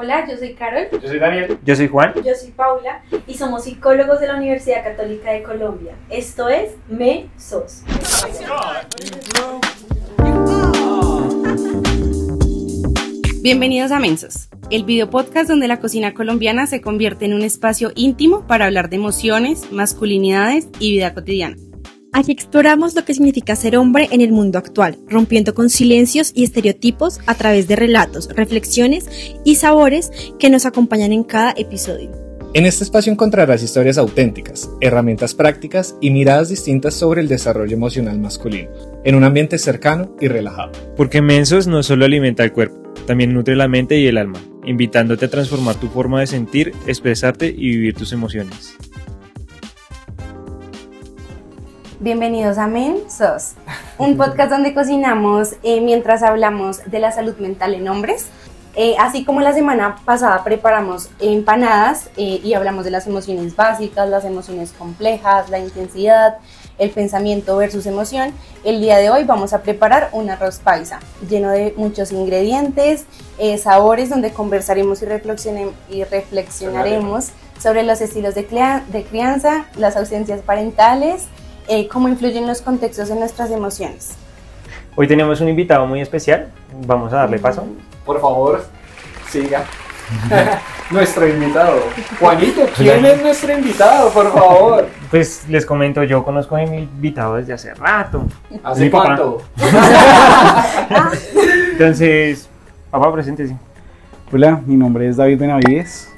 Hola, yo soy Carol. Yo soy Daniel. Yo soy Juan. Yo soy Paula y somos psicólogos de la Universidad Católica de Colombia. Esto es MESOS. Bienvenidos a Mensos, el video podcast donde la cocina colombiana se convierte en un espacio íntimo para hablar de emociones, masculinidades y vida cotidiana. Aquí exploramos lo que significa ser hombre en el mundo actual, rompiendo con silencios y estereotipos a través de relatos, reflexiones y sabores que nos acompañan en cada episodio. En este espacio encontrarás historias auténticas, herramientas prácticas y miradas distintas sobre el desarrollo emocional masculino, en un ambiente cercano y relajado. Porque Mensos no solo alimenta el cuerpo, también nutre la mente y el alma, invitándote a transformar tu forma de sentir, expresarte y vivir tus emociones. Bienvenidos a Mensos, un podcast donde cocinamos mientras hablamos de la salud mental en hombres. Así como la semana pasada preparamos empanadas y hablamos de las emociones básicas, las emociones complejas, la intensidad, el pensamiento versus emoción, el día de hoy vamos a preparar un arroz paisa lleno de muchos ingredientes, sabores, donde conversaremos y reflexionaremos sobre los estilos de crianza, las ausencias parentales, cómo influyen los contextos en nuestras emociones. Hoy tenemos un invitado muy especial, vamos a darle paso. Por favor, siga. Nuestro invitado. Juanito, ¿quién es nuestro invitado, por favor? Pues les comento, yo conozco a mi invitado desde hace rato. ¿Hace cuánto? Entonces, papá, preséntese. Hola, mi nombre es David Benavides,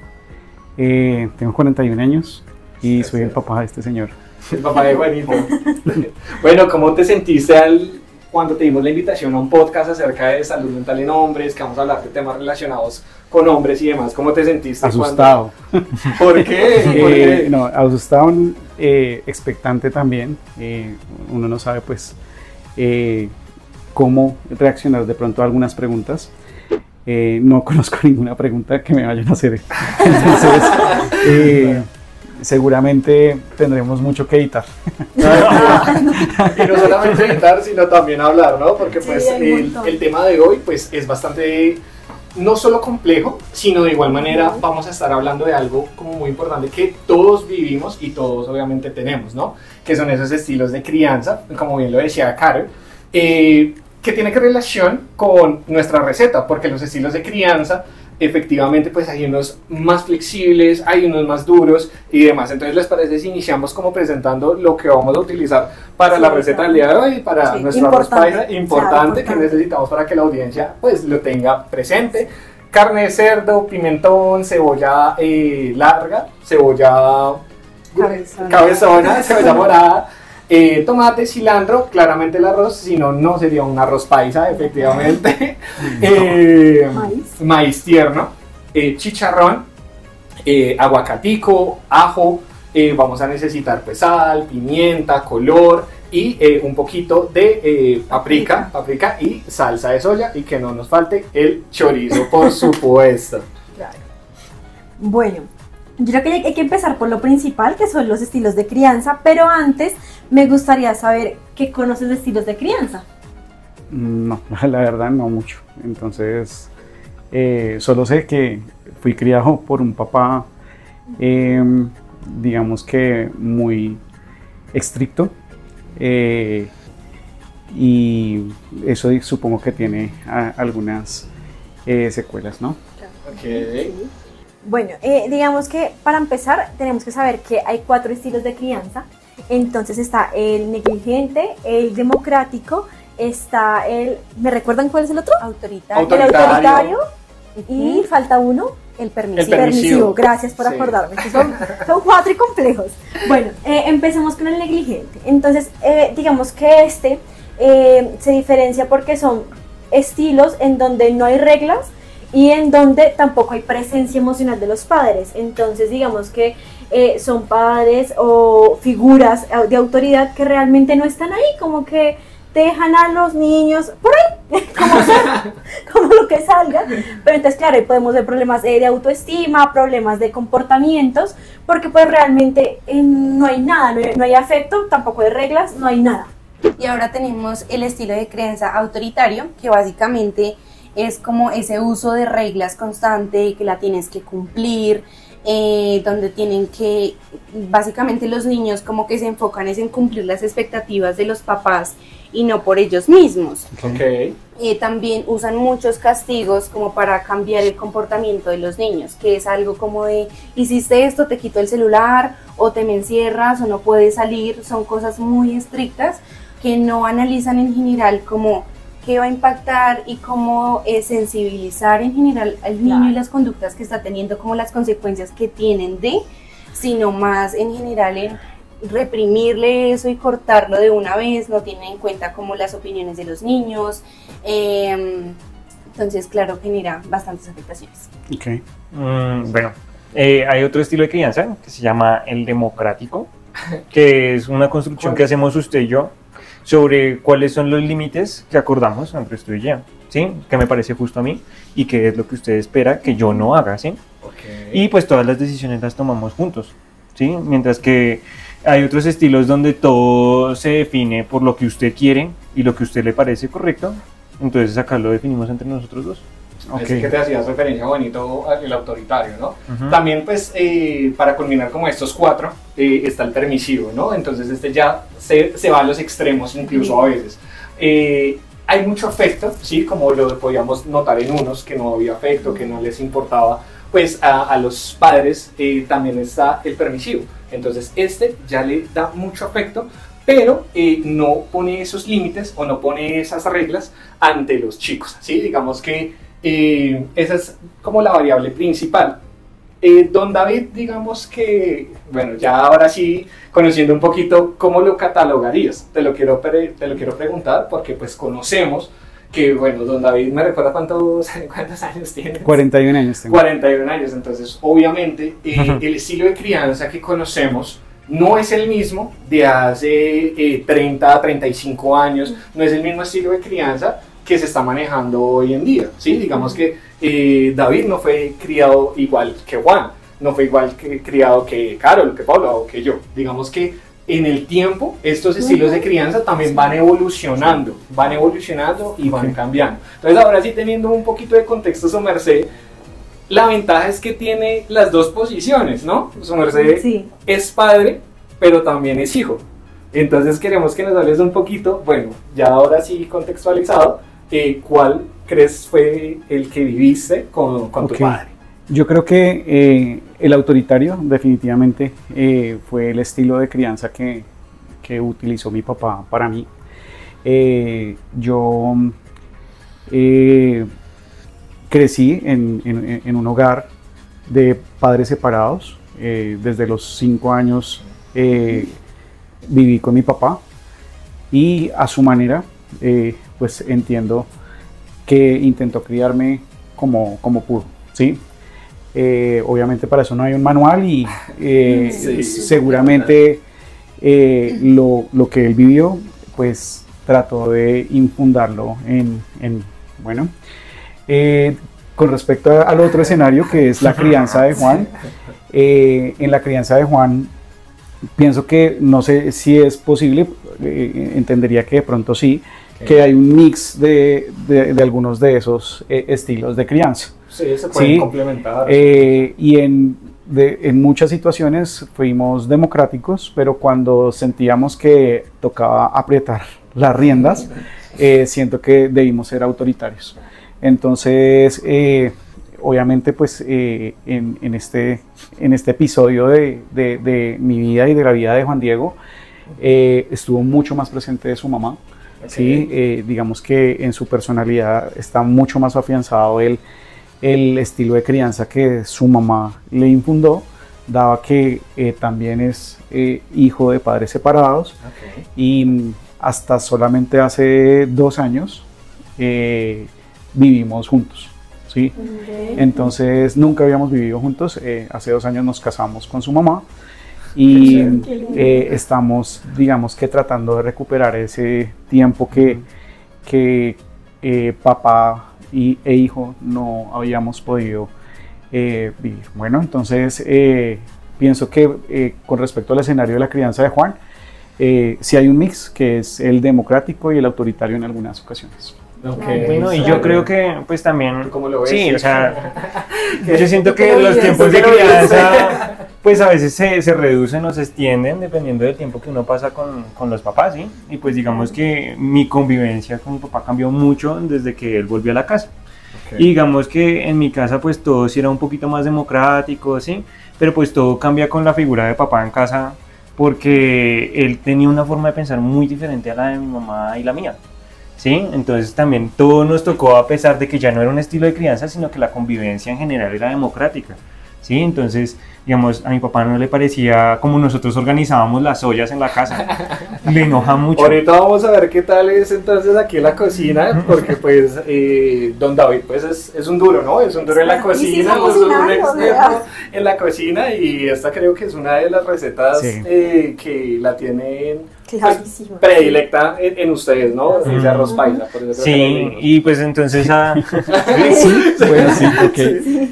tengo 41 años y soy el papá de este señor. El papá de Juanito. Bueno, ¿cómo te sentiste cuando te dimos la invitación a un podcast acerca de salud mental en hombres, que vamos a hablar de temas relacionados con hombres y demás? ¿Cómo te sentiste? Asustado. ¿Por qué? No, asustado, expectante también. Uno no sabe pues cómo reaccionar de pronto a algunas preguntas. No conozco ninguna pregunta que me vayan a hacer. Entonces, seguramente tendremos mucho que editar. Y no solamente editar, sino también hablar, ¿no? Porque pues el tema de hoy pues es bastante, no solo complejo, sino de igual manera vamos a estar hablando de algo como muy importante que todos vivimos y todos obviamente tenemos, ¿no? Que son esos estilos de crianza, como bien lo decía Carol, que tiene que relación con nuestra receta, porque los estilos de crianza efectivamente pues hay unos más flexibles, hay unos más duros y demás. Entonces, ¿les parece si iniciamos como presentando lo que vamos a utilizar para la receta del día de hoy, para nuestro arroz paisa importante que necesitamos para que la audiencia pues lo tenga presente? Carne de cerdo, pimentón, cebolla larga, cebolla cabezona, cebolla morada, tomate, cilantro, claramente el arroz, si no, no sería un arroz paisa, efectivamente. Maíz tierno, chicharrón, aguacatico, ajo, vamos a necesitar pues sal, pimienta, color y un poquito de paprika y salsa de soya, y que no nos falte el chorizo, por supuesto. Claro. Bueno, yo creo que hay que empezar por lo principal, que son los estilos de crianza, pero antes me gustaría saber qué conoces de estilos de crianza. No, la verdad no mucho. Entonces, solo sé que fui criado por un papá, digamos que muy estricto, y eso supongo que tiene algunas secuelas, ¿no? Okay. Bueno, digamos que para empezar tenemos que saber que hay 4 estilos de crianza. Entonces está el negligente, el democrático, está ¿me recuerdan cuál es el otro? Autoritario. El autoritario y falta uno, el permisivo. Gracias por acordarme, que son 4 y complejos. Bueno, empecemos con el negligente. Entonces, digamos que se diferencia porque son estilos en donde no hay reglas y en donde tampoco hay presencia emocional de los padres. Entonces digamos que son padres o figuras de autoridad que realmente no están ahí, como que dejan a los niños por ahí, como lo que salga. Pero entonces claro, ahí podemos ver problemas de autoestima, problemas de comportamientos, porque pues realmente no hay nada, no hay afecto, tampoco hay reglas, no hay nada. Y ahora tenemos el estilo de crianza autoritario, que básicamente es como ese uso de reglas constante, que la tienes que cumplir, donde tienen que, básicamente los niños como que se enfocan es en cumplir las expectativas de los papás y no por ellos mismos. Okay. También usan muchos castigos como para cambiar el comportamiento de los niños, que es algo como de, hiciste esto, te quito el celular, o te me encierras, o no puedes salir. Son cosas muy estrictas que no analizan en general como qué va a impactar y cómo sensibilizar en general al niño y las conductas que está teniendo, como las consecuencias que tienen sino más en general en reprimirle eso y cortarlo de una vez. No tienen en cuenta como las opiniones de los niños, entonces claro, genera bastantes afectaciones. Okay. Bueno, hay otro estilo de crianza que se llama el democrático, que es una construcción que hacemos usted y yo sobre cuáles son los límites que acordamos entre usted y yo, ¿sí? Que me parece justo a mí y qué es lo que usted espera que yo no haga, ¿sí? Okay. Y pues todas las decisiones las tomamos juntos, ¿sí? Mientras que hay otros estilos donde todo se define por lo que usted quiere y lo que a usted le parece correcto, entonces acá lo definimos entre nosotros dos. Okay. Así que te hacías referencia bonito al autoritario, ¿no? También pues para culminar como estos cuatro está el permisivo, ¿no? Entonces ya se va a los extremos incluso a veces. Hay mucho afecto, ¿sí? Como lo podíamos notar en unos, que no había afecto, que no les importaba, pues a los padres también está el permisivo. Entonces ya le da mucho afecto, pero no pone esos límites o no pone esas reglas ante los chicos, ¿sí? Digamos que esa es como la variable principal. Don David, digamos que, bueno, ya ahora sí, conociendo un poquito, ¿cómo lo catalogarías? Te lo quiero preguntar porque pues conocemos que, bueno, don David, ¿me recuerda cuántos años tiene? 41 años tengo. 41 años, entonces obviamente el estilo de crianza que conocemos no es el mismo de hace 30 a 35 años, no es el mismo estilo de crianza que se está manejando hoy en día, ¿sí? Digamos que David no fue criado igual que Juan, no fue igual que criado que Carol, que Paula o que yo. Digamos que en el tiempo estos estilos de crianza también van evolucionando y van cambiando. Entonces ahora sí, teniendo un poquito de contexto, su merced, la ventaja es que tiene las dos posiciones, ¿no? Su merced es padre, pero también es hijo. Entonces queremos que nos hables un poquito, bueno, ya ahora sí contextualizado, ¿cuál crees fue el que viviste con tu padre? Yo creo que el autoritario definitivamente fue el estilo de crianza que utilizó mi papá para mí. Yo crecí en un hogar de padres separados. Desde los 5 años viví con mi papá y a su manera pues entiendo que intentó criarme como pudo, ¿sí? Obviamente para eso no hay un manual y seguramente lo que él vivió pues trató de infundarlo bueno. Con respecto al otro escenario que es la crianza de Juan, en la crianza de Juan pienso que, no sé si es posible, entendería que de pronto sí, que hay un mix de algunos de esos estilos de crianza. Sí, se pueden complementar. Y en muchas situaciones fuimos democráticos, pero cuando sentíamos que tocaba apretar las riendas, siento que debimos ser autoritarios. Entonces, obviamente, pues en este episodio de mi vida y de la vida de Juan Diego, estuvo mucho más presente de su mamá. Okay. ¿Sí? Digamos que en su personalidad está mucho más afianzado el estilo de crianza que su mamá le infundó, dado que también es hijo de padres separados. Okay. Y hasta solamente hace 2 años vivimos juntos. ¿Sí? Okay. Entonces nunca habíamos vivido juntos. Hace 2 años nos casamos con su mamá y estamos, digamos que tratando de recuperar ese tiempo que papá e hijo no habíamos podido vivir. Bueno, entonces pienso que con respecto al escenario de la crianza de Juan, sí hay un mix que es el democrático y el autoritario en algunas ocasiones. Okay. Bueno, y yo creo que pues también, ¿Cómo lo ves? sí, o sea, yo siento que los tiempos de crianza pues a veces se reducen o se extienden dependiendo del tiempo que uno pasa con los papás, ¿sí? Y pues digamos que mi convivencia con mi papá cambió mucho desde que él volvió a la casa. Okay. Y digamos que en mi casa pues todo sí era un poquito más democrático, ¿sí? Pero pues todo cambia con la figura de papá en casa porque él tenía una forma de pensar muy diferente a la de mi mamá y la mía. ¿Sí? Entonces también todo nos tocó a pesar de que ya no era un estilo de crianza, sino que la convivencia en general era democrática, ¿sí? Entonces, digamos, a mi papá no le parecía como nosotros organizábamos las ollas en la casa, le enoja mucho. Ahorita vamos a ver qué tal es entonces aquí en la cocina, porque pues don David pues es un duro, ¿no? Es un duro en la cocina, es un experto en la cocina y esta creo que es una de las recetas que la tienen pues, predilecta en ustedes, ¿no? Ese arroz paisa, por eso. Sí, y pues entonces bueno, sí, okay.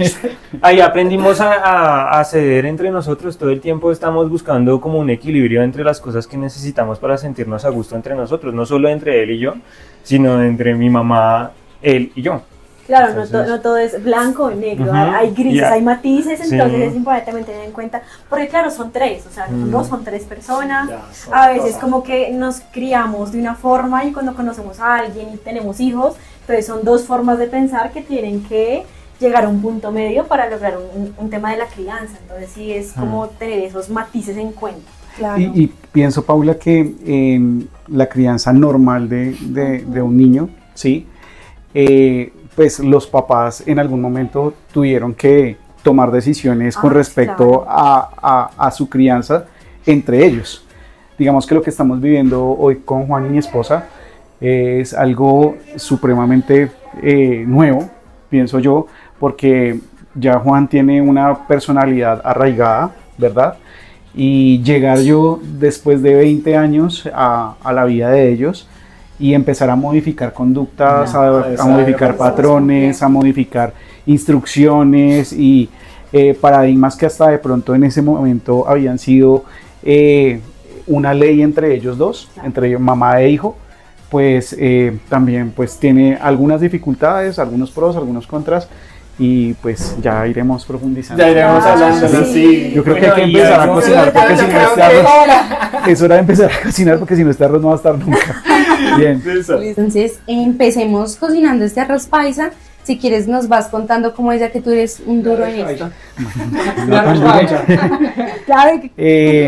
Ahí aprendimos a ceder entre nosotros, todo el tiempo estamos buscando como un equilibrio entre las cosas que necesitamos para sentirnos a gusto entre nosotros, no solo entre él y yo, sino entre mi mamá, él y yo. Claro, no todo es blanco o negro, hay grises, hay matices, entonces es importante también tener en cuenta, porque claro, son tres, o sea, no son tres personas, a veces como que nos criamos de una forma y cuando conocemos a alguien y tenemos hijos, entonces son dos formas de pensar que tienen que llegar a un punto medio para lograr un tema de la crianza, entonces sí es como tener esos matices en cuenta. Claro. Y pienso, Paula, que la crianza normal de un niño, ¿sí? Pues los papás en algún momento tuvieron que tomar decisiones con respecto a su crianza entre ellos. Digamos que lo que estamos viviendo hoy con Juan y mi esposa es algo supremamente nuevo, pienso yo, porque ya Juan tiene una personalidad arraigada, ¿verdad? Y llegar yo después de 20 años a la vida de ellos y empezar a modificar conductas, a modificar patrones, a modificar instrucciones y paradigmas que hasta de pronto en ese momento habían sido una ley entre ellos dos, entre mamá e hijo, pues también pues tiene algunas dificultades, algunos pros, algunos contras, y pues ya iremos profundizando. Ya iremos hablando, sí. Yo creo que hay que empezar a cocinar porque si no este arroz, es hora de empezar a cocinar porque si no este arroz no va a estar nunca. Bien. Entonces empecemos cocinando este arroz paisa. Si quieres nos vas contando cómo es, ya que tú eres un duro en esto.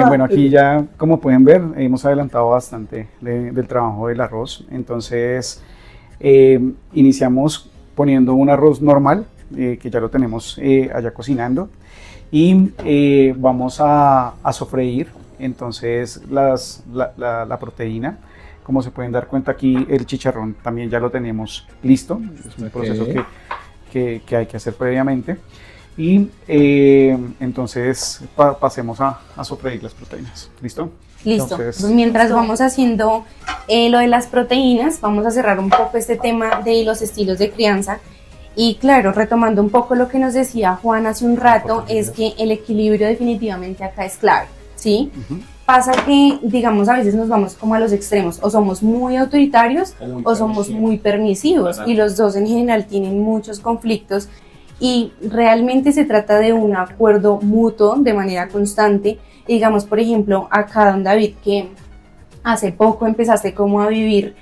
Bueno, aquí ya como pueden ver hemos adelantado bastante del trabajo del arroz. Entonces iniciamos poniendo un arroz normal, que ya lo tenemos allá cocinando, y vamos a sofreír entonces la proteína. Como se pueden dar cuenta aquí, el chicharrón también ya lo tenemos listo, es un proceso que hay que hacer previamente, y entonces pasemos a sofreír las proteínas. ¿Listo? Listo. Entonces, mientras vamos haciendo lo de las proteínas, vamos a cerrar un poco este tema de los estilos de crianza. Y claro, retomando un poco lo que nos decía Juan hace un rato, es que el equilibrio definitivamente acá es clave, ¿sí? Pasa que, digamos, a veces nos vamos como a los extremos, o somos muy autoritarios o somos muy permisivos, y los dos en general tienen muchos conflictos, y realmente se trata de un acuerdo mutuo de manera constante. Y digamos, por ejemplo, acá don David, que hace poco empezaste como a vivir,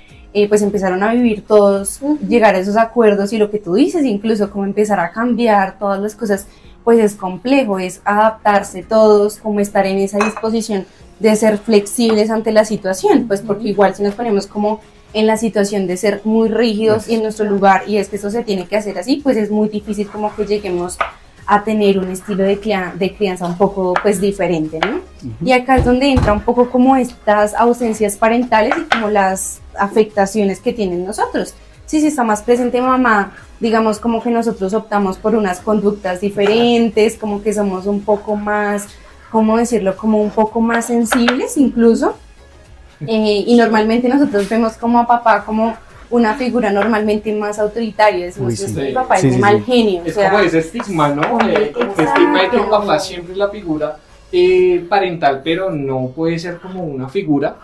pues empezaron a vivir todos, llegar a esos acuerdos, y lo que tú dices, incluso como empezar a cambiar todas las cosas, pues es complejo, es adaptarse todos, como estar en esa disposición de ser flexibles ante la situación, pues porque igual si nos ponemos como en la situación de ser muy rígidos y en nuestro lugar, y es que esto se tiene que hacer así, pues es muy difícil como que lleguemos a tener un estilo de crianza un poco pues diferente, ¿no? Y acá es donde entra un poco como estas ausencias parentales y como las afectaciones que tienen nosotros. Si está más presente mamá, digamos como que nosotros optamos por unas conductas diferentes, como que somos un poco más, ¿cómo decirlo? Como un poco más sensibles incluso, y normalmente nosotros vemos como a papá como una figura normalmente más autoritaria, decimos que mi papá es un mal genio. Es como ese estigma, ¿no? El estigma de que el papá siempre es la figura parental, pero no puede ser como una figura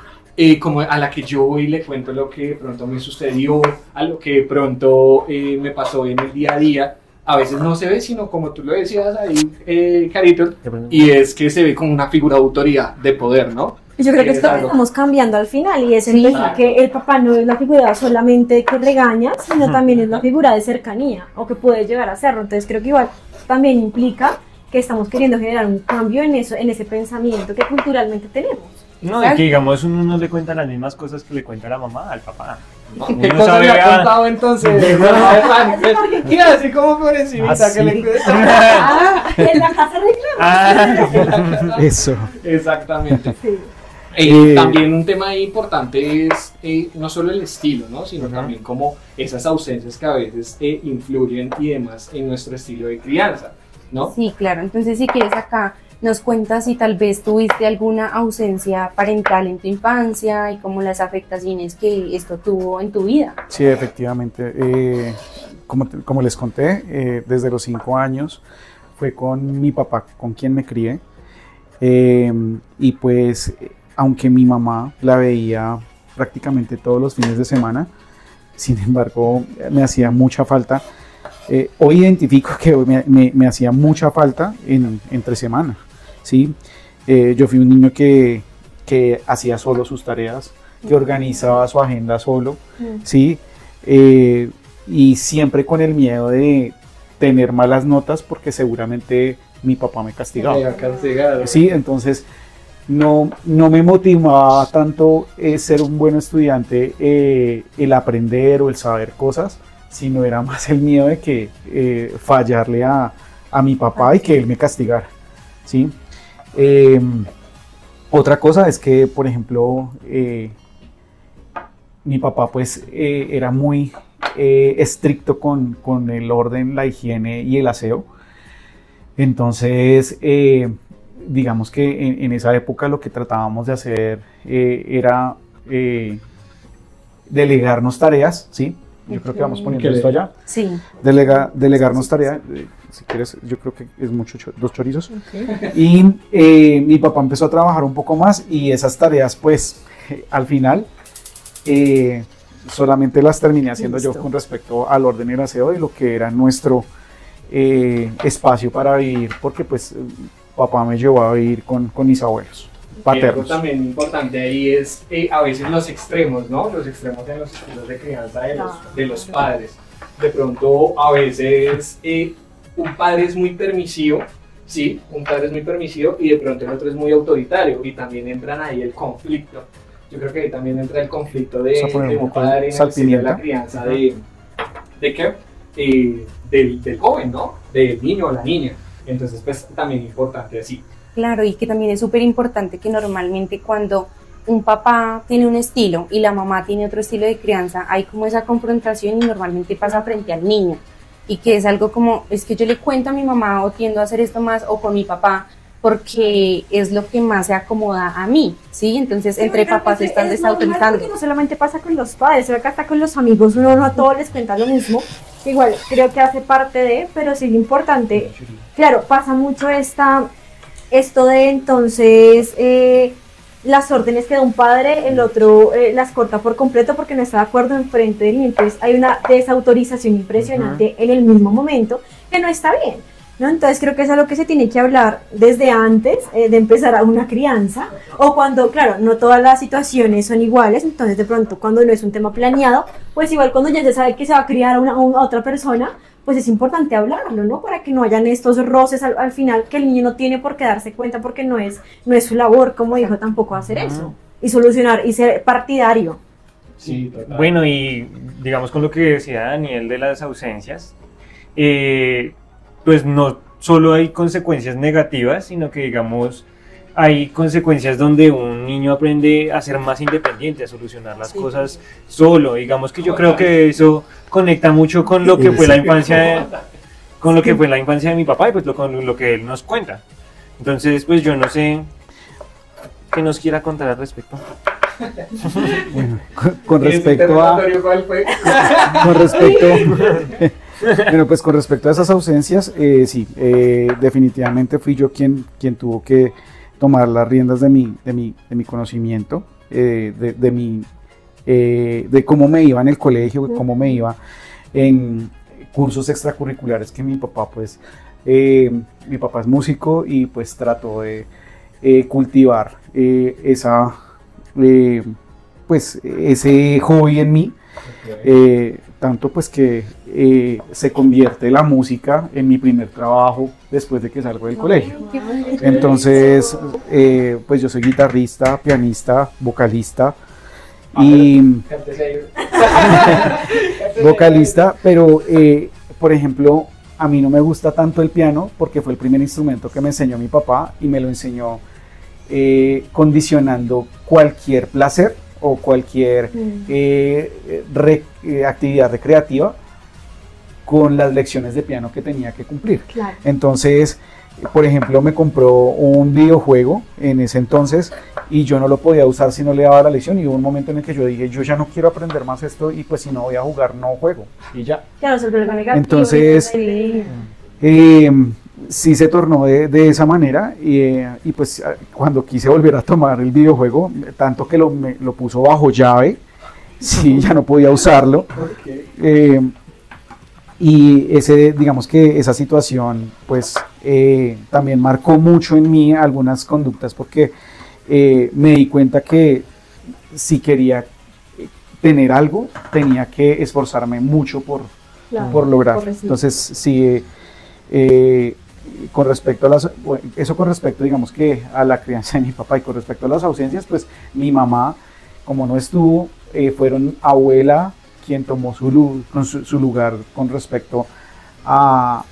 como a la que yo voy y le cuento lo que de pronto me sucedió, a lo que de pronto me pasó en el día a día, a veces no se ve, sino como tú lo decías ahí, Carito, y es que se ve como una figura de autoridad, de poder, ¿no? Yo creo que esto lo estamos cambiando al final y es empezar que el papá no es la figura solamente que regaña, sino también es la figura de cercanía o que puede llegar a serlo. Entonces creo que igual también implica que estamos queriendo generar un cambio en eso, en ese pensamiento que culturalmente tenemos. No, y que digamos uno no le cuenta las mismas cosas que le cuenta la mamá al papá. ¿Qué cosa le ha contado entonces? ¿Qué así como por encima que le cuenta? En la casa reclama. Eso. Exactamente. Sí. También un tema importante es no solo el estilo, ¿no? Sino también como esas ausencias que a veces influyen y demás en nuestro estilo de crianza, ¿no? Sí, claro. Entonces, si quieres acá nos cuentas si tal vez tuviste alguna ausencia parental en tu infancia y como las afectaciones que esto tuvo en tu vida. Sí, efectivamente. Como les conté, desde los 5 años fue con mi papá con quien me crié. Y pues, aunque mi mamá la veía prácticamente todos los fines de semana, sin embargo, me hacía mucha falta. Hoy identifico que me hacía mucha falta entre semana, ¿sí? Yo fui un niño que hacía solo sus tareas, que organizaba su agenda solo, ¿sí? Y siempre con el miedo de tener malas notas porque seguramente mi papá me castigaba. Sí, entonces no me motivaba tanto ser un buen estudiante, el aprender o el saber cosas, sino era más el miedo de que fallarle a mi papá y que él me castigara, ¿sí? Otra cosa es que, por ejemplo, mi papá pues era muy estricto con el orden, la higiene y el aseo. Entonces, digamos que en esa época lo que tratábamos de hacer era delegarnos tareas, ¿sí? Yo creo que vamos poniendo esto allá. Sí. Delegarnos tareas, si quieres, yo creo que es mucho, 2 chorizos. Okay. Y mi papá empezó a trabajar un poco más y esas tareas, pues, al final, solamente las terminé haciendo yo con respecto al orden y el aseo de lo que era nuestro espacio para vivir, porque pues papá me llevó a vivir con mis abuelos paternos. Algo también importante ahí es a veces los extremos, ¿no? Los extremos en los estilos de crianza de los padres. De pronto a veces un padre es muy permisivo, ¿sí? Un padre es muy permisivo y de pronto el otro es muy autoritario y también entran ahí el conflicto. Yo creo que ahí también entra el conflicto de un padre en el estilo de la crianza ¿de qué? Del joven, ¿no? Del niño o la niña. Entonces, pues también importante así. Claro, y que también es súper importante que normalmente cuando un papá tiene un estilo y la mamá tiene otro estilo de crianza, hay como esa confrontación y normalmente pasa frente al niño. Y que es algo como, es que yo le cuento a mi mamá o tiendo a hacer esto más o con mi papá porque es lo que más se acomoda a mí, ¿sí? Entonces, entre papás se están desautorizando. Porque no solamente pasa con los padres, sino que hasta con los amigos, uno no a todos les cuenta lo mismo. Igual, creo que hace parte de, pero sí es importante. Claro, pasa mucho esto de entonces las órdenes que da un padre, el otro las corta por completo porque no está de acuerdo enfrente de él. Entonces hay una desautorización impresionante en el mismo momento que no está bien, ¿no? Entonces creo que es algo que se tiene que hablar desde antes de empezar a una crianza o cuando, claro, no todas las situaciones son iguales, entonces de pronto cuando no es un tema planeado, pues igual cuando ya se sabe que se va a criar a otra persona, pues es importante hablarlo, ¿no? Para que no hayan estos roces al final que el niño no tiene por qué darse cuenta porque no es su labor como hijo tampoco hacer eso y solucionar y ser partidario. Sí, total. Bueno, y digamos con lo que decía Daniel de las ausencias, pues no solo hay consecuencias negativas, sino que digamos hay consecuencias donde un niño aprende a ser más independiente, a solucionar las cosas solo. Digamos que yo creo que eso conecta mucho con lo que fue la infancia, con lo que fue la infancia de mi papá y pues con lo que él nos cuenta. Entonces, pues yo no sé qué nos quiera contar al respecto. Bueno, con respecto a bueno, pues con respecto a esas ausencias, sí, definitivamente fui yo quien tuvo que tomar las riendas de mi conocimiento. de cómo me iba en el colegio, cómo me iba en cursos extracurriculares que mi papá pues, mi papá es músico y pues trató de cultivar pues ese hobby en mí, tanto pues que se convierte la música en mi primer trabajo después de que salgo del colegio. Entonces pues yo soy guitarrista, pianista, vocalista y vocalista, pero por ejemplo a mí no me gusta tanto el piano porque fue el primer instrumento que me enseñó mi papá y me lo enseñó condicionando cualquier placer o cualquier actividad recreativa con las lecciones de piano que tenía que cumplir. Claro. Entonces, por ejemplo, me compró un videojuego en ese entonces y yo no lo podía usar si no le daba la lección y hubo un momento en el que yo dije, yo ya no quiero aprender más esto y pues si no voy a jugar no juego y ya. Claro, sobre el negativo. Entonces, sí se tornó de esa manera y pues cuando quise volver a tomar el videojuego, tanto que lo puso bajo llave, sí, ya no podía usarlo. Y digamos que esa situación pues también marcó mucho en mí algunas conductas porque me di cuenta que si quería tener algo tenía que esforzarme mucho por lograrlo. Entonces sí, con respecto a eso con respecto digamos que a la crianza de mi papá y con respecto a las ausencias, pues mi mamá como no estuvo, fueron abuela quien tomó su lugar con respecto a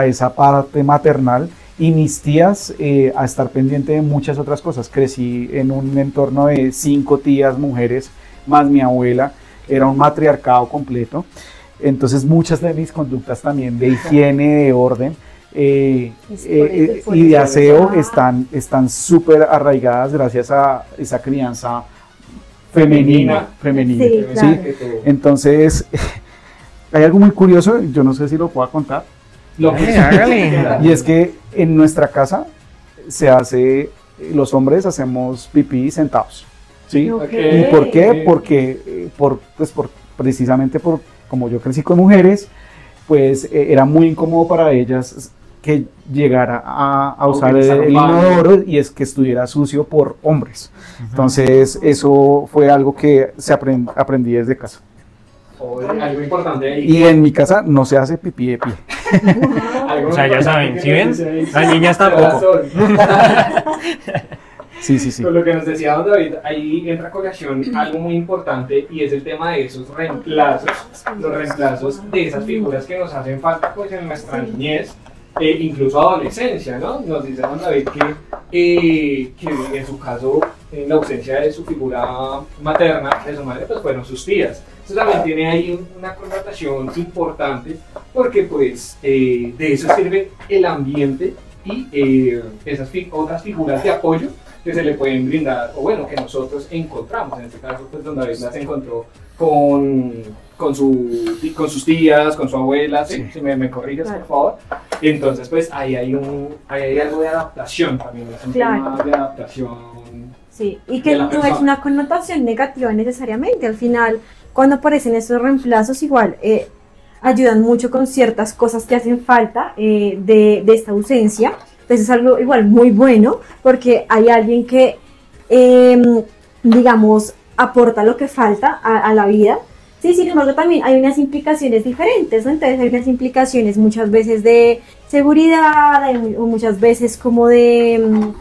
esa parte maternal y mis tías a estar pendiente de muchas otras cosas. Crecí en un entorno de 5 tías mujeres más mi abuela, era un matriarcado completo, entonces muchas de mis conductas también de higiene, de orden y de aseo están súper arraigadas gracias a esa crianza femenina. Sí, claro. ¿Sí? Entonces, hay algo muy curioso, yo no sé si lo puedo contar. Hágale. Y es que en nuestra casa los hombres hacemos pipí sentados. ¿Sí? Okay. ¿Y por qué? Porque precisamente como yo crecí con mujeres, pues era muy incómodo para ellas que llegara a usar el inodoro y es que estuviera sucio por hombres. Entonces eso fue algo que aprendí desde casa. Algo importante ahí. Y en mi casa no se hace pipí de pie. O sea, ya saben, ¿sí ven? Las niñas tampoco. Sí. Con lo que nos decía don David, ahí entra a colación algo muy importante y es el tema de esos reemplazos, los reemplazos de esas figuras que nos hacen falta pues en nuestra niñez, incluso adolescencia, ¿no? Nos dice don David que en su caso, en la ausencia de su figura materna, de su madre, pues fueron sus tías. Eso también tiene ahí una connotación importante porque pues de eso sirve el ambiente y esas otras figuras de apoyo que se le pueden brindar, o bueno, que nosotros encontramos. En este caso, pues don David las encontró con sus tías, con su abuela, ¿sí? Si me corriges, por favor. Entonces, pues ahí hay algo de adaptación también, es un tema de adaptación. Sí, y que no es una connotación negativa necesariamente. Al final, cuando aparecen esos reemplazos, igual ayudan mucho con ciertas cosas que hacen falta de esta ausencia. Entonces es algo igual muy bueno porque hay alguien que, digamos, aporta lo que falta a la vida. Sí, sin embargo también hay unas implicaciones diferentes, ¿no? Entonces hay unas implicaciones muchas veces de seguridad, o muchas veces como de,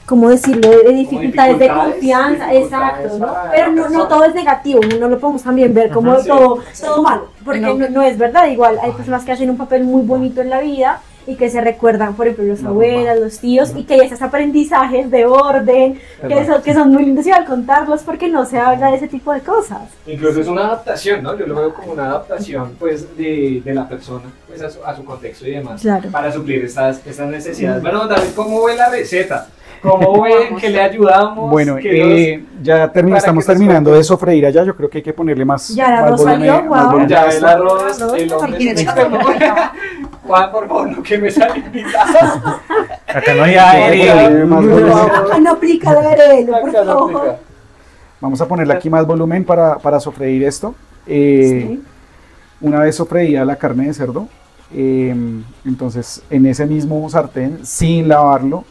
¿cómo decirlo?, de dificultades de confianza, exacto, ¿no? Pero no todo es negativo, no lo podemos también ver como todo malo, porque no es verdad. Igual hay personas que hacen un papel muy bonito en la vida y que se recuerdan, por ejemplo, los abuelos, los tíos, y que hay esos aprendizajes de orden, que son muy lindos, y al contarlos, porque no se habla de ese tipo de cosas. Incluso es una adaptación, ¿no? Yo lo veo como una adaptación, pues, de la persona, pues, a su contexto y demás, claro, para suplir estas necesidades. Bueno, David, ¿cómo ve la receta? ¿Cómo ven que le ayudamos? Bueno, ya estamos terminando de sofreír allá. Yo creo que hay que ponerle más. Ya el arroz salió, wow. Ya el arroz, el hombre. Juan, por favor, no que me sale invitado. Acá no hay aire. No aplica el arelo, por favor. Vamos a ponerle aquí más volumen para sofreír esto. Sí. Una vez sofreída la carne de cerdo, entonces en ese mismo sartén, sin lavarlo,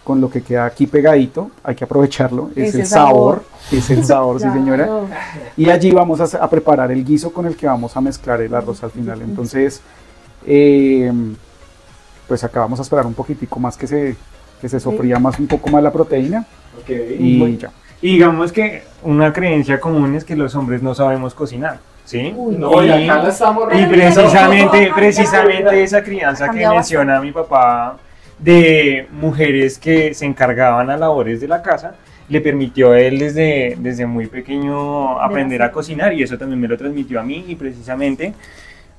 con lo que queda aquí pegadito, hay que aprovecharlo, es el sabor, sí señora. Claro. Y allí vamos a preparar el guiso con el que vamos a mezclar el arroz al final. Entonces, pues acá vamos a esperar un poquitico más que se sofría más un poco más la proteína. Y ya. Y digamos que una creencia común es que los hombres no sabemos cocinar, ¿sí? No, y acá la estamos Y precisamente esa crianza que menciona mi papá de mujeres que se encargaban a labores de la casa, le permitió a él desde muy pequeño aprender a cocinar, y eso también me lo transmitió a mí, y precisamente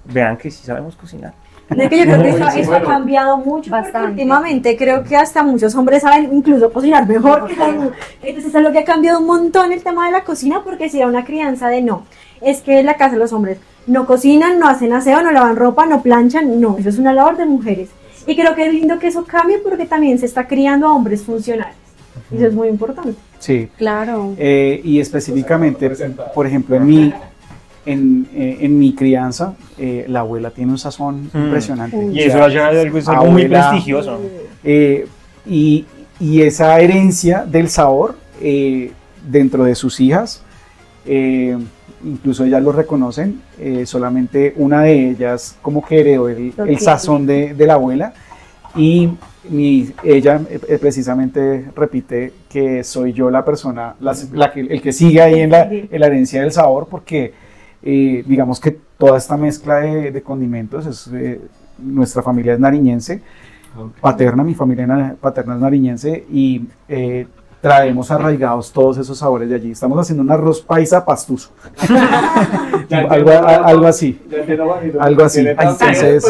vean que sí sabemos cocinar. De que yo creo que eso ha cambiado mucho, porque últimamente creo que hasta muchos hombres saben incluso cocinar mejor que las mujeres. Entonces es lo que ha cambiado un montón el tema de la cocina, porque si era una crianza de no, es que en la casa los hombres no cocinan, no hacen aseo, no lavan ropa, no planchan, no, eso es una labor de mujeres. Y creo que es lindo que eso cambie, porque también se está criando a hombres funcionales, y eso es muy importante. Sí, Claro. y específicamente, por ejemplo, en mi crianza, la abuela tiene un sazón impresionante. Y eso ya es algo muy prestigioso. Y esa herencia del sabor dentro de sus hijas, incluso ellas lo reconocen, solamente una de ellas como que heredó el sazón de la abuela, y ella precisamente repite que soy yo la persona, el que sigue ahí en la herencia del sabor, porque digamos que toda esta mezcla de condimentos nuestra familia es nariñense, paterna, mi familia paterna es nariñense, y traemos arraigados todos esos sabores de allí. Estamos haciendo un arroz paisa pastuso. algo así. Algo así. Entonces,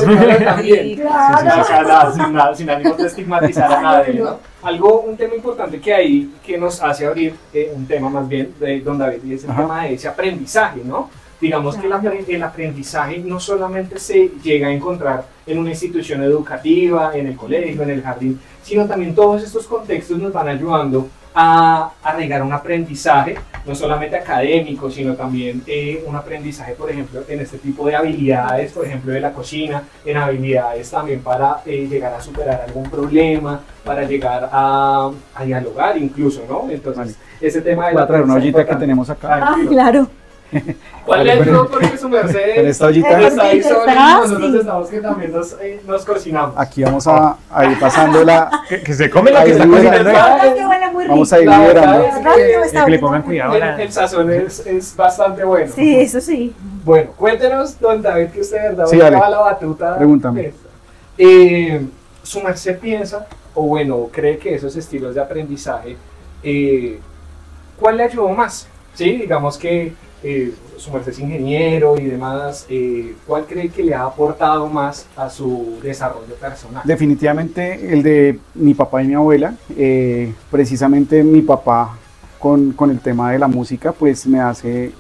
sin ánimo de estigmatizar a nadie, ¿no? Un tema importante que nos hace abrir un tema más bien de don David, y es el tema de ese aprendizaje, ¿no? Digamos que el aprendizaje no solamente se llega a encontrar en una institución educativa, en el colegio, en el jardín, sino también todos estos contextos nos van ayudando a arraigar un aprendizaje, no solamente académico, sino también un aprendizaje, por ejemplo, en este tipo de habilidades, por ejemplo, de la cocina, en habilidades también para llegar a superar algún problema, para llegar a dialogar incluso, ¿no? Entonces, ese tema de voy a traer una ollita que tenemos acá. Claro. ¿Cuál es el porque su merced? En esta ollita Está ahí solo y nosotros estamos que también nos cocinamos. aquí vamos a ir pasando Que se come la que está cocinando. Vamos a ir liberando. Que le pongan cuidado. El sazón es bastante bueno. Sí, eso sí. Bueno, cuéntenos, don David, que usted de verdad Sí, dale. lleva la batuta. Pregúntame. Su merced piensa, o bueno, cree que esos estilos de aprendizaje, ¿cuál le ayudó más? Sí, digamos que su merced es ingeniero y demás, ¿cuál cree que le ha aportado más a su desarrollo personal? Definitivamente el de mi papá y mi abuela. Precisamente mi papá con el tema de la música pues me hace,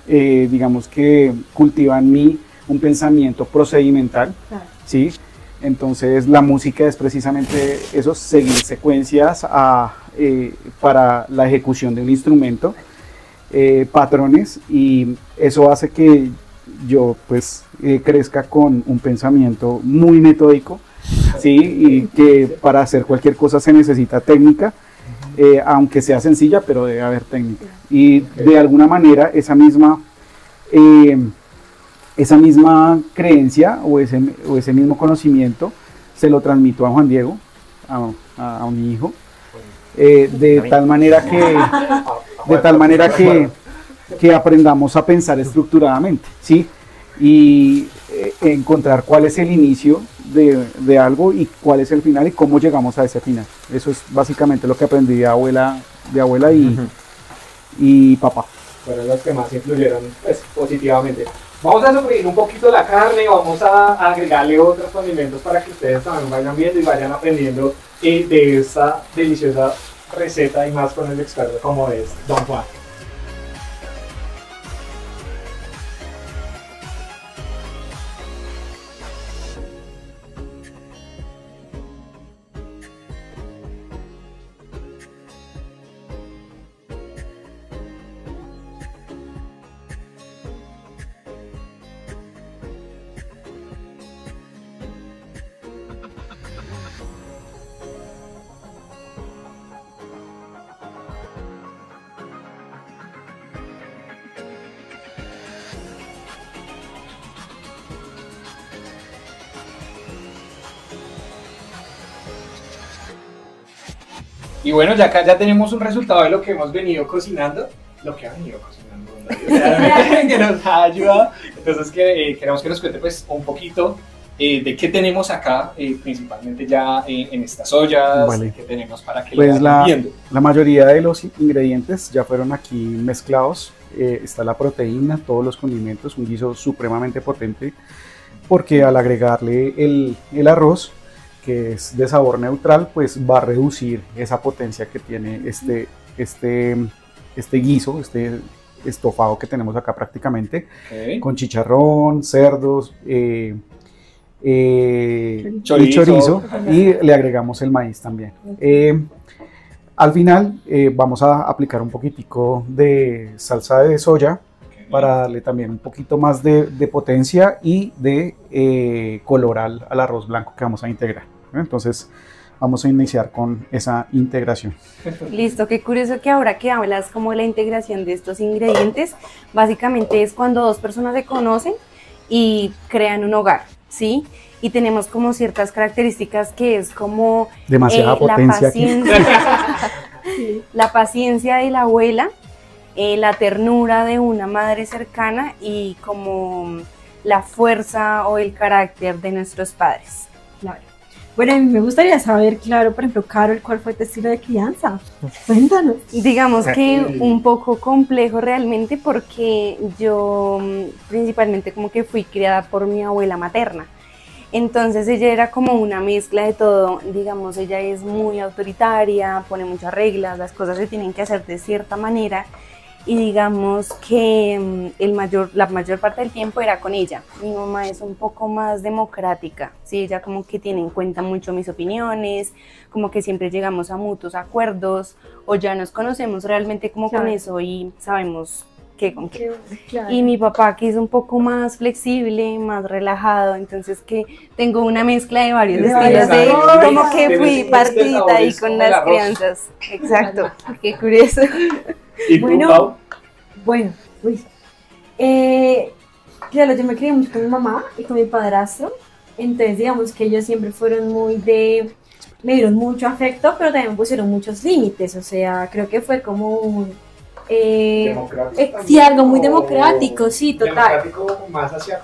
digamos que cultiva en mí un pensamiento procedimental, ¿sí? Entonces la música es precisamente eso, seguir secuencias para la ejecución de un instrumento, patrones, y eso hace que yo pues crezca con un pensamiento muy metódico, ¿sí? Y que para hacer cualquier cosa se necesita técnica, aunque sea sencilla, pero debe haber técnica. Y de alguna manera esa misma creencia o ese mismo conocimiento se lo transmito a Juan Diego, a mi hijo, de tal manera que aprendamos a pensar estructuradamente, ¿sí? Y encontrar cuál es el inicio de algo y cuál es el final y cómo llegamos a ese final. Eso es básicamente lo que aprendí de abuela y papá. Fueron los que más influyeron pues, positivamente. Vamos a sofreír un poquito la carne, vamos a agregarle otros condimentos para que ustedes también vayan viendo y vayan aprendiendo de esta deliciosa receta, y más con el experto como es don Juan. Y bueno, ya acá ya tenemos un resultado de lo que hemos venido cocinando, lo que ha venido cocinando, que nos ha ayudado. Entonces queremos que nos cuente pues un poquito de qué tenemos acá, principalmente ya en estas ollas, Vale. que tenemos para que Pues lo vayan viendo. la mayoría de los ingredientes ya fueron aquí mezclados. Está la proteína, todos los condimentos, un guiso supremamente potente, porque al agregarle el arroz, que es de sabor neutral, pues va a reducir esa potencia que tiene este guiso, este estofado que tenemos acá prácticamente, con chicharrón, cerdos, chorizo, y le agregamos el maíz también. Al final vamos a aplicar un poquitico de salsa de soya para darle también un poquito más de potencia y de color al arroz blanco que vamos a integrar. Entonces vamos a iniciar con esa integración. Listo, qué curioso que ahora que hablas como de la integración de estos ingredientes, básicamente es cuando dos personas se conocen y crean un hogar, ¿sí? Y tenemos como ciertas características que es como demasiada potencia la paciencia de la abuela, la ternura de una madre cercana y como la fuerza o el carácter de nuestros padres. Claro. Bueno, a mí me gustaría saber, claro, por ejemplo, Carol, ¿cuál fue tu estilo de crianza? Cuéntanos. Digamos que un poco complejo realmente porque yo principalmente como que fui criada por mi abuela materna. Entonces ella era como una mezcla de todo, digamos, ella es muy autoritaria, pone muchas reglas, las cosas se tienen que hacer de cierta manera y digamos que la mayor parte del tiempo era con ella. Mi mamá es un poco más democrática, ¿sí? Ella como que tiene en cuenta mucho mis opiniones, como que siempre llegamos a mutuos acuerdos o ya nos conocemos realmente como con eso y sabemos qué con qué. Claro. Y mi papá que es un poco más flexible, más relajado, entonces que tengo una mezcla de varios estilos de como que fui partidita ahí con las crianzas. Exacto, qué curioso. ¿Y tú, Pau? Bueno, claro, yo me crié mucho con mi mamá y con mi padrastro, entonces digamos que ellos siempre fueron me dieron mucho afecto, pero también pusieron muchos límites, o sea, creo que fue como sí, algo muy democrático, sí, total. Democrático más hacia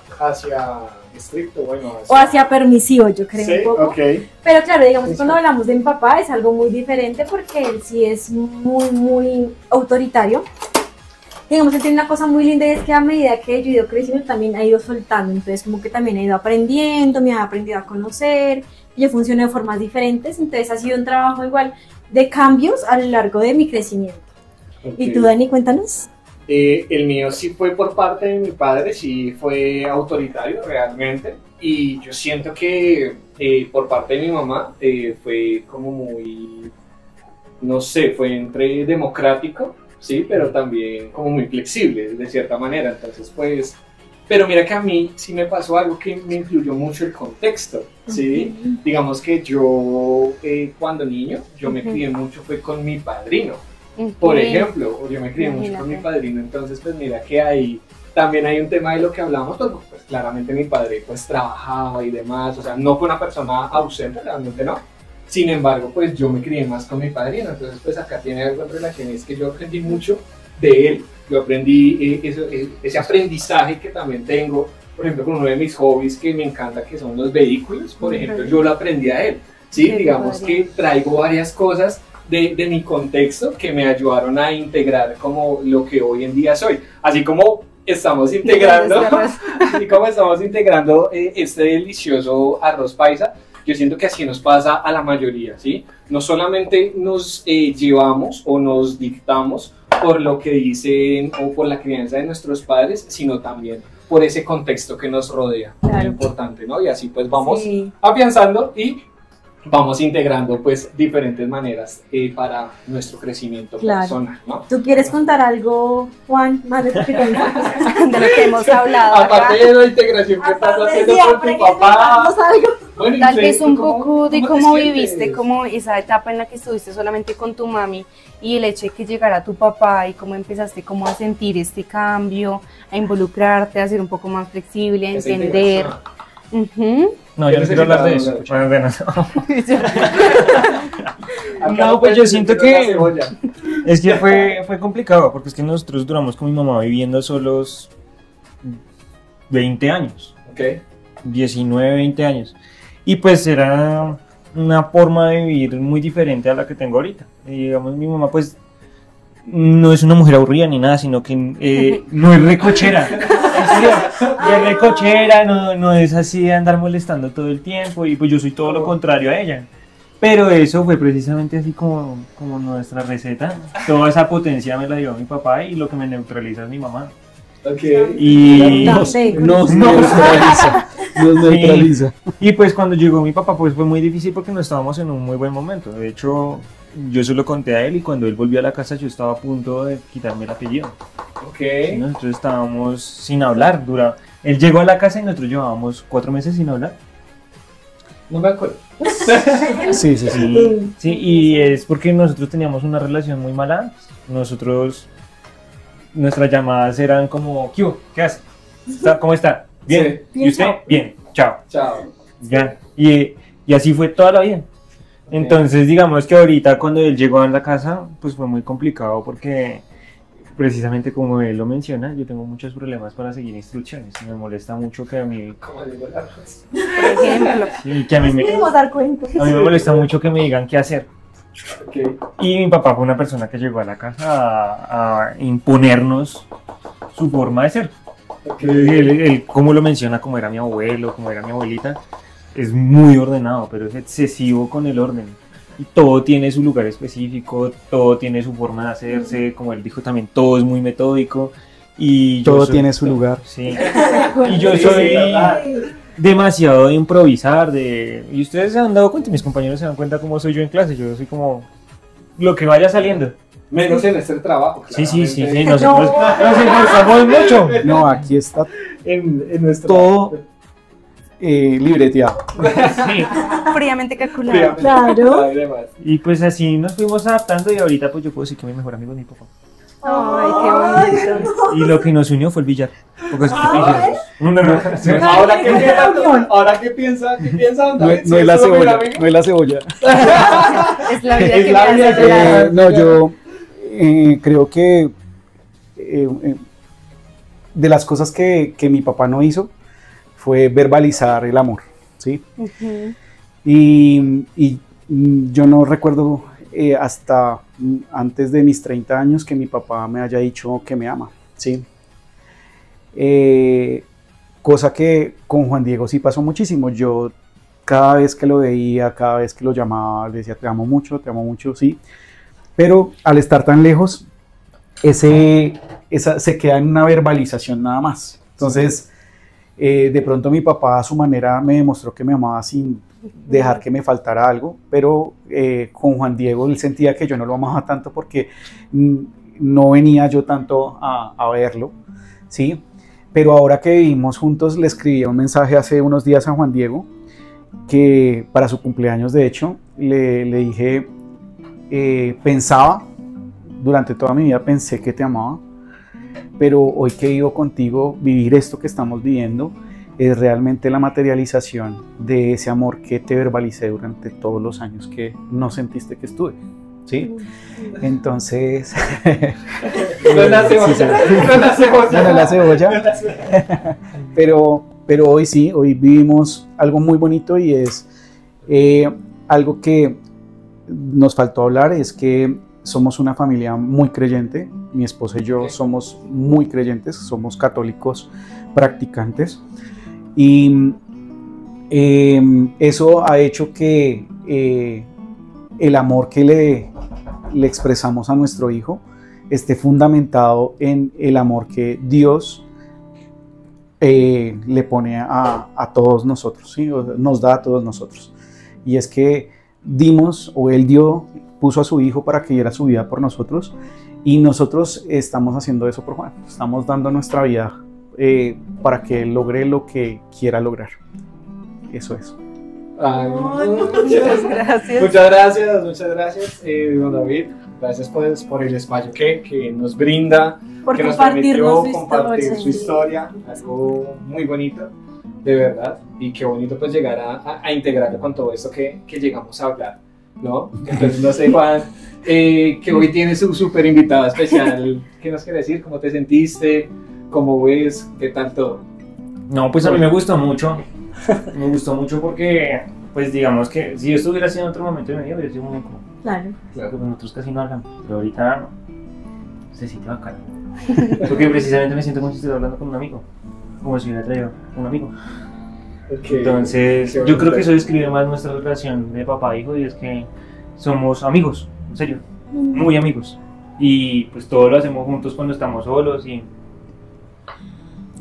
estricto, bueno. O hacia permisivo, yo creo, sí, un poco. Okay. Pero claro, digamos, cuando hablamos de mi papá es algo muy diferente porque él sí es muy, muy autoritario. Digamos, él tiene una cosa muy linda y es que a medida que yo he ido creciendo también ha ido soltando, entonces como que también he ido aprendiendo, me ha aprendido a conocer, yo funciono de formas diferentes, entonces ha sido un trabajo igual de cambios a lo largo de mi crecimiento. Okay. ¿Y tú, Dani, cuéntanos? El mío sí fue por parte de mi padre, sí fue autoritario realmente, y yo siento que por parte de mi mamá fue como muy, no sé, fue entre democrático, sí, pero también como muy flexible de cierta manera, entonces pues, pero mira que a mí sí me pasó algo que me influyó mucho el contexto, sí, digamos que yo cuando niño, yo me crié mucho fue con mi padrino. Por ejemplo, yo me crié mucho con mi padrino, entonces pues mira que ahí también hay un tema de lo que hablamos, pues claramente mi padre pues trabajaba y demás, o sea, no fue una persona ausente, realmente no. Sin embargo, pues yo me crié más con mi padrino, entonces pues acá tiene algo en relación, es que yo aprendí mucho de él, yo aprendí ese aprendizaje que también tengo, por ejemplo, con uno de mis hobbies que me encanta, que son los vehículos, por ejemplo, yo lo aprendí a él, ¿sí? Digamos que traigo varias cosas de mi contexto que me ayudaron a integrar como lo que hoy en día soy, así como estamos integrando, este delicioso arroz paisa. Yo siento que así nos pasa a la mayoría, ¿sí? No solamente nos llevamos o nos dictamos por lo que dicen o por la crianza de nuestros padres, sino también por ese contexto que nos rodea, claro. Muy importante, ¿no? Y así pues vamos afianzando y vamos integrando pues diferentes maneras para nuestro crecimiento personal, ¿no? ¿Tú quieres contar algo, Juan, más de tu crianza? De lo que hemos hablado aparte de la integración que estás haciendo con tu papá. Bueno, tal vez un poco de cómo viviste, como esa etapa en la que estuviste solamente con tu mami y el hecho de que llegara tu papá y cómo empezaste como a sentir este cambio, a involucrarte, a ser un poco más flexible, a entender. No, yo no quiero hablar de eso. No, pues yo siento que es que fue complicado, porque es que nosotros duramos con mi mamá viviendo solos 20 años. Ok. 19, 20 años. Y pues era una forma de vivir muy diferente a la que tengo ahorita. Y digamos, mi mamá pues no es una mujer aburrida ni nada, sino que no es recochera. En serio, no es recochera, no es así de andar molestando todo el tiempo. Y pues yo soy todo lo contrario a ella. Pero eso fue precisamente así como nuestra receta. Toda esa potencia me la dio mi papá y lo que me neutraliza es mi mamá. Okay. Y Nos neutraliza. Nos neutraliza. Sí. Y pues cuando llegó mi papá pues fue muy difícil porque no estábamos en un muy buen momento. De hecho, yo se lo conté a él y cuando él volvió a la casa yo estaba a punto de quitarme el apellido. Ok. Nosotros estábamos sin hablar. Él llegó a la casa y nosotros llevábamos 4 meses sin hablar. No me acuerdo. Sí. Sí, y es porque nosotros teníamos una relación muy mala antes. Nuestras llamadas eran como, ¿qué hubo? ¿Qué hace? ¿Cómo está? Bien. Sí. ¿Y usted? Bien. Chao. Chao. Ya. Y así fue toda la vida. Entonces, digamos que ahorita cuando él llegó a la casa, pues fue muy complicado porque precisamente como él lo menciona, yo tengo muchos problemas para seguir instrucciones. Me molesta mucho que a mí... ¿Cómo digo la cosa? Por ejemplo. Sí, que a mí me dar cuenta. molesta mucho que me digan qué hacer. Okay. Y mi papá fue una persona que llegó a la casa a imponernos su forma de ser. Okay. Él, como lo menciona, como era mi abuelo, como era mi abuelita, es muy ordenado, pero es excesivo con el orden. Y todo tiene su lugar específico, todo tiene su forma de hacerse, como él dijo también, todo es muy metódico. Y Todo tiene su lugar. Sí. Y yo soy demasiado de improvisar, y ustedes se han dado cuenta, mis compañeros se dan cuenta cómo soy yo en clase, yo soy como lo que vaya saliendo. Menos en este trabajo. Sí, claramente. nosotros nos esforzamos mucho. No, aquí está En nuestro todo libreteado. Sí. Fríamente calculado. Claro. Además. Y pues así nos fuimos adaptando y ahorita pues yo puedo decir que mi mejor amigo es mi papá. Ay, qué bonito. Y lo que nos unió fue el billar. Porque es que Ahora qué piensa, No es la cebolla, no es la cebolla. Es la vida Es que la me vida hace que- llorar. No, yo creo que de las cosas que mi papá no hizo fue verbalizar el amor, ¿sí? Ujú. Y yo no recuerdo hasta antes de mis 30 años que mi papá me haya dicho que me ama, ¿sí? Cosa que con Juan Diego sí pasó muchísimo. Yo cada vez que lo veía, cada vez que lo llamaba, le decía te amo mucho, sí. Pero al estar tan lejos, esa se queda en una verbalización nada más. Entonces, de pronto mi papá a su manera me demostró que me amaba sin dejar que me faltara algo, pero con Juan Diego él sentía que yo no lo amaba tanto porque no venía yo tanto a verlo, ¿sí? Pero ahora que vivimos juntos le escribí un mensaje hace unos días a Juan Diego, que para su cumpleaños de hecho le dije, pensaba, durante toda mi vida pensé que te amaba, pero hoy que vivo contigo, vivir esto que estamos viviendo es realmente la materialización de ese amor que te verbalicé durante todos los años que no sentiste que estuve, ¿sí? Entonces... No es la cebolla. No es la cebolla. No es la cebolla. Pero hoy sí, hoy vivimos algo muy bonito y es algo que nos faltó hablar, es que somos una familia muy creyente. Mi esposa y yo somos muy creyentes, somos católicos practicantes. Y eso ha hecho que el amor que le expresamos a nuestro hijo esté fundamentado en el amor que Dios le pone a todos nosotros, ¿sí? Nos da a todos nosotros. Y es que Él puso a su hijo para que diera su vida por nosotros, y nosotros estamos haciendo eso por Juan. Estamos dando nuestra vida para que él logre lo que quiera lograr. Eso es. Ay, Muchas gracias. Muchas gracias, don David. Gracias pues, por el espacio que nos brinda, Por que nos compartirnos permitió su compartir historia. su historia, algo muy bonito, de verdad, y qué bonito pues llegar a integrarlo con todo esto que llegamos a hablar ¿no? Entonces, no sé, Juan, que hoy tiene su súper invitado especial. ¿Qué nos quiere decir? ¿Cómo te sentiste? ¿Cómo ves? ¿Qué tal todo? No, pues a mí me gustó mucho. Me gustó mucho porque, pues digamos que si yo estuviera haciendo otro momento de mi vida, hubiera sido muy incómodo. Claro. Claro que nosotros casi no hablamos, pero ahorita se siente bacán. Porque precisamente me siento como si estuviera hablando con un amigo. Como si hubiera traído un amigo. Okay. Entonces, yo creo que eso describe más nuestra relación de papá e hijo, y es que somos amigos, en serio, muy amigos. Y pues todo lo hacemos juntos cuando estamos solos y...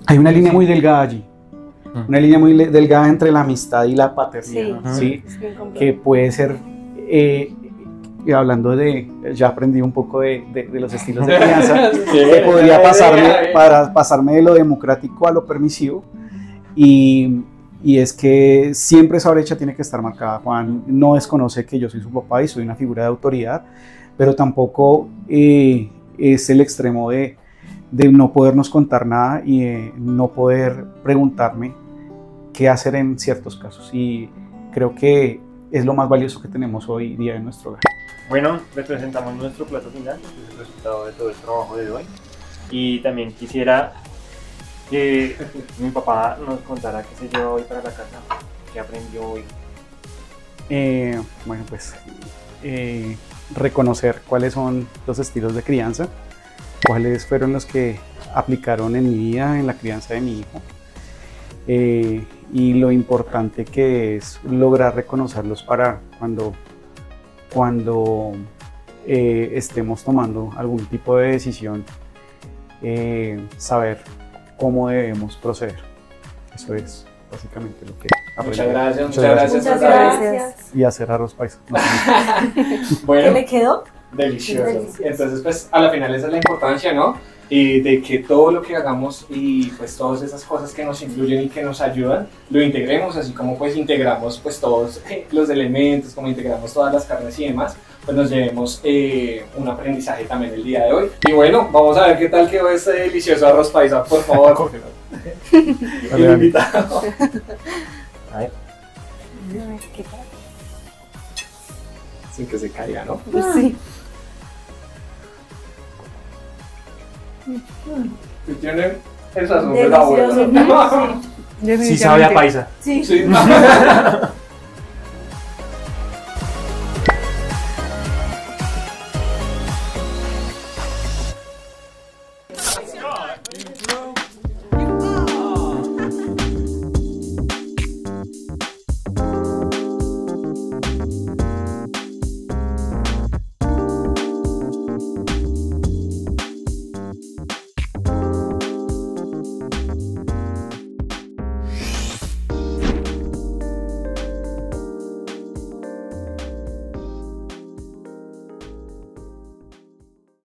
Hay una línea muy delgada allí. Una línea muy delgada entre la amistad y la paternidad, ¿sí? Que puede ser, y hablando de, ya aprendí un poco de los estilos de crianza, que podría pasarme de lo democrático a lo permisivo, y es que siempre esa brecha tiene que estar marcada. Juan no desconoce que yo soy su papá y soy una figura de autoridad, pero tampoco es el extremo de no podernos contar nada y no poder preguntarme qué hacer en ciertos casos, y creo que es lo más valioso que tenemos hoy día en nuestro hogar. Bueno, les presentamos nuestro plato final, que es el resultado de todo el trabajo de hoy, y también quisiera que mi papá nos contara qué se lleva hoy para la casa, qué aprendió hoy. Bueno, pues reconocer cuáles son los estilos de crianza, cuáles fueron los que aplicaron en mi vida, en la crianza de mi hijo, y lo importante que es lograr reconocerlos para cuando estemos tomando algún tipo de decisión, saber cómo debemos proceder. Eso es básicamente lo que aprendí. Muchas gracias. Y hacer arroz paisa. Bueno, ¿Qué le quedó? delicioso. Delicioso. Entonces, pues a la final esa es la importancia, ¿no? Y de que todo lo que hagamos y pues todas esas cosas que nos influyen y que nos ayudan, lo integremos, así como pues integramos pues todos los elementos, como integramos todas las carnes y demás, pues nos llevemos un aprendizaje también el día de hoy. Y bueno, vamos a ver qué tal quedó este delicioso arroz paisa, por favor. El invitado. A ver. Sin que se caiga, ¿no? Sí. Si tienen el sazón de la Delicioso. abuela. Sí sabe a paisa. Sí. Sí.